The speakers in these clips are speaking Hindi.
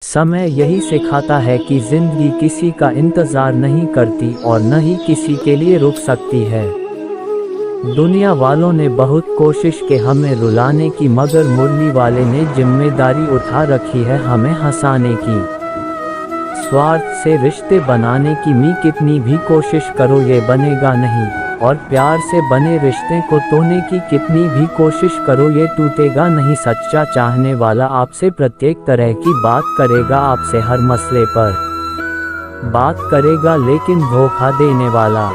समय यही सिखाता है कि जिंदगी किसी का इंतज़ार नहीं करती और न ही किसी के लिए रुक सकती है। दुनिया वालों ने बहुत कोशिश की हमें रुलाने की, मगर मुरली वाले ने जिम्मेदारी उठा रखी है हमें हंसाने की। स्वार्थ से रिश्ते बनाने की कितनी भी कोशिश करो ये बनेगा नहीं, और प्यार से बने रिश्ते को तोड़ने की कितनी भी कोशिश करो ये टूटेगा नहीं। सच्चा चाहने वाला आपसे प्रत्येक तरह की बात करेगा, आपसे हर मसले पर बात करेगा, लेकिन धोखा देने वाला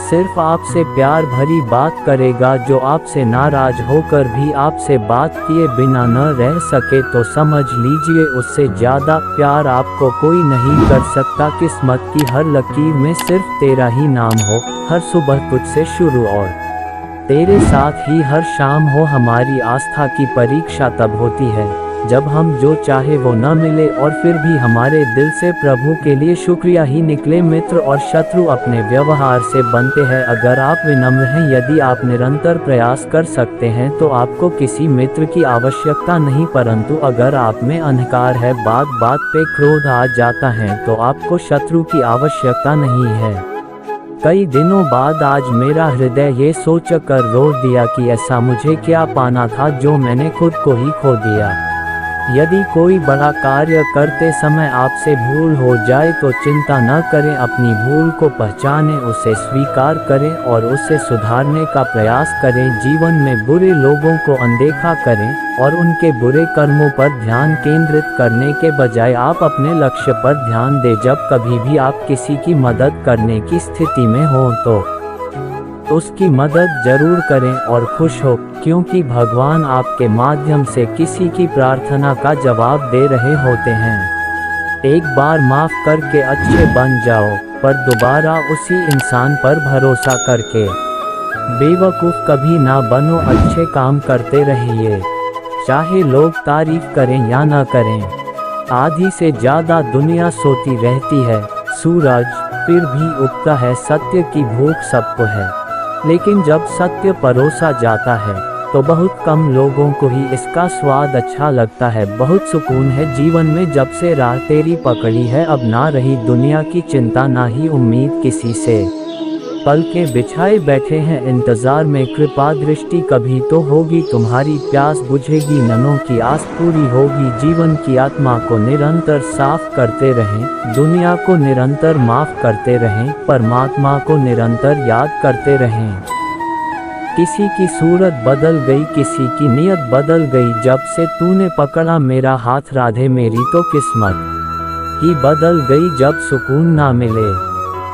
सिर्फ आपसे प्यार भरी बात करेगा। जो आपसे नाराज होकर भी आपसे बात किए बिना न रह सके तो समझ लीजिए उससे ज़्यादा प्यार आपको कोई नहीं कर सकता। किस्मत की हर लकीर में सिर्फ तेरा ही नाम हो, हर सुबह तुझसे शुरू और तेरे साथ ही हर शाम हो। हमारी आस्था की परीक्षा तब होती है जब हम जो चाहे वो न मिले और फिर भी हमारे दिल से प्रभु के लिए शुक्रिया ही निकले। मित्र और शत्रु अपने व्यवहार से बनते हैं। अगर आप विनम्र हैं, यदि आप निरंतर प्रयास कर सकते हैं तो आपको किसी मित्र की आवश्यकता नहीं, परंतु अगर आप में अहंकार है, बात बात पे क्रोध आ जाता है, तो आपको शत्रु की आवश्यकता नहीं है। कई दिनों बाद आज मेरा हृदय ये सोचकर रो दिया कि ऐसा मुझे क्या पाना था जो मैंने खुद को ही खो दिया। यदि कोई बड़ा कार्य करते समय आपसे भूल हो जाए तो चिंता न करें, अपनी भूल को पहचानें, उसे स्वीकार करें और उसे सुधारने का प्रयास करें। जीवन में बुरे लोगों को अनदेखा करें और उनके बुरे कर्मों पर ध्यान केंद्रित करने के बजाय आप अपने लक्ष्य पर ध्यान दें। जब कभी भी आप किसी की मदद करने की स्थिति में हों तो उसकी मदद जरूर करें और खुश हो, क्योंकि भगवान आपके माध्यम से किसी की प्रार्थना का जवाब दे रहे होते हैं। एक बार माफ करके अच्छे बन जाओ, पर दोबारा उसी इंसान पर भरोसा करके बेवकूफ़ कभी ना बनो। अच्छे काम करते रहिए, चाहे लोग तारीफ करें या ना करें। आधी से ज़्यादा दुनिया सोती रहती है, सूरज फिर भी उगता है। सत्य की भूख सबको है, लेकिन जब सत्य परोसा जाता है तो बहुत कम लोगों को ही इसका स्वाद अच्छा लगता है। बहुत सुकून है जीवन में जब से राह तेरी पकड़ी है। अब ना रही दुनिया की चिंता, ना ही उम्मीद किसी से। पलकें बिछाए बैठे हैं इंतज़ार में, कृपा दृष्टि कभी तो होगी। तुम्हारी प्यास बुझेगी, नन्हों की आस पूरी होगी। जीवन की आत्मा को निरंतर साफ करते रहें, दुनिया को निरंतर माफ़ करते रहें, परमात्मा को निरंतर याद करते रहें। किसी की सूरत बदल गई, किसी की नीयत बदल गई, जब से तूने पकड़ा मेरा हाथ राधे मेरी तो किस्मत ही बदल गई। जब सुकून ना मिले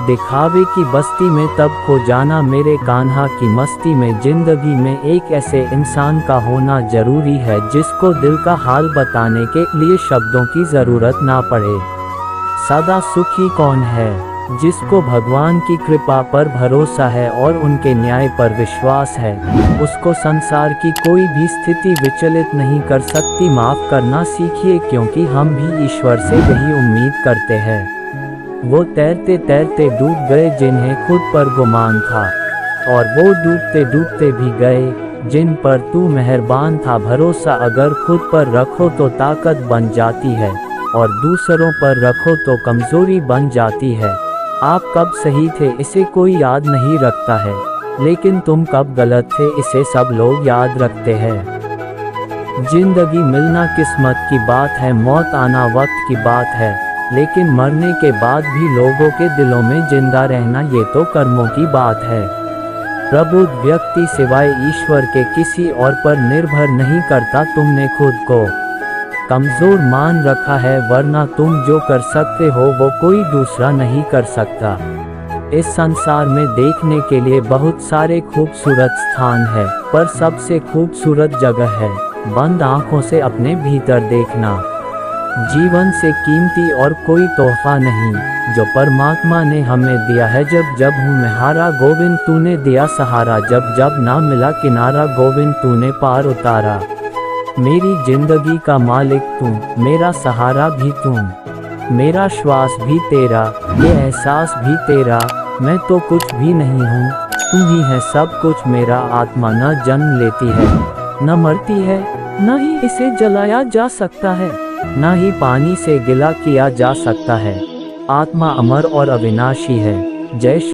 दिखावे की बस्ती में, तब खो जाना मेरे कान्हा की मस्ती में। जिंदगी में एक ऐसे इंसान का होना जरूरी है जिसको दिल का हाल बताने के लिए शब्दों की ज़रूरत ना पड़े। सदा सुखी कौन है? जिसको भगवान की कृपा पर भरोसा है और उनके न्याय पर विश्वास है। उसको संसार की कोई भी स्थिति विचलित नहीं कर सकती। माफ़ करना सीखिए, क्योंकि हम भी ईश्वर से यही उम्मीद करते हैं। वो तैरते तैरते डूब गए जिन्हें खुद पर गुमान था, और वो डूबते डूबते भी गए जिन पर तू मेहरबान था। भरोसा अगर खुद पर रखो तो ताकत बन जाती है, और दूसरों पर रखो तो कमज़ोरी बन जाती है। आप कब सही थे इसे कोई याद नहीं रखता है, लेकिन तुम कब गलत थे इसे सब लोग याद रखते हैं। जिंदगी मिलना किस्मत की बात है, मौत आना वक्त की बात है, लेकिन मरने के बाद भी लोगों के दिलों में जिंदा रहना ये तो कर्मों की बात है। प्रबुद्ध व्यक्ति सिवाय ईश्वर के किसी और पर निर्भर नहीं करता। तुमने खुद को कमज़ोर मान रखा है, वरना तुम जो कर सकते हो वो कोई दूसरा नहीं कर सकता। इस संसार में देखने के लिए बहुत सारे खूबसूरत स्थान है, पर सबसे खूबसूरत जगह है बंद आँखों से अपने भीतर देखना। जीवन से कीमती और कोई तोहफा नहीं जो परमात्मा ने हमें दिया है। जब जब हूँ मैं हारा, गोविंद तूने दिया सहारा। जब जब ना मिला किनारा, गोविंद तूने पार उतारा। मेरी जिंदगी का मालिक तू, मेरा सहारा भी तू, मेरा श्वास भी तेरा, ये एहसास भी तेरा। मैं तो कुछ भी नहीं हूँ, तू ही है सब कुछ। मेरा आत्मा न जन्म लेती है, न मरती है, न ही इसे जलाया जा सकता है। न ही पानी से गिला किया जा सकता है। आत्मा अमर और अविनाशी है। जय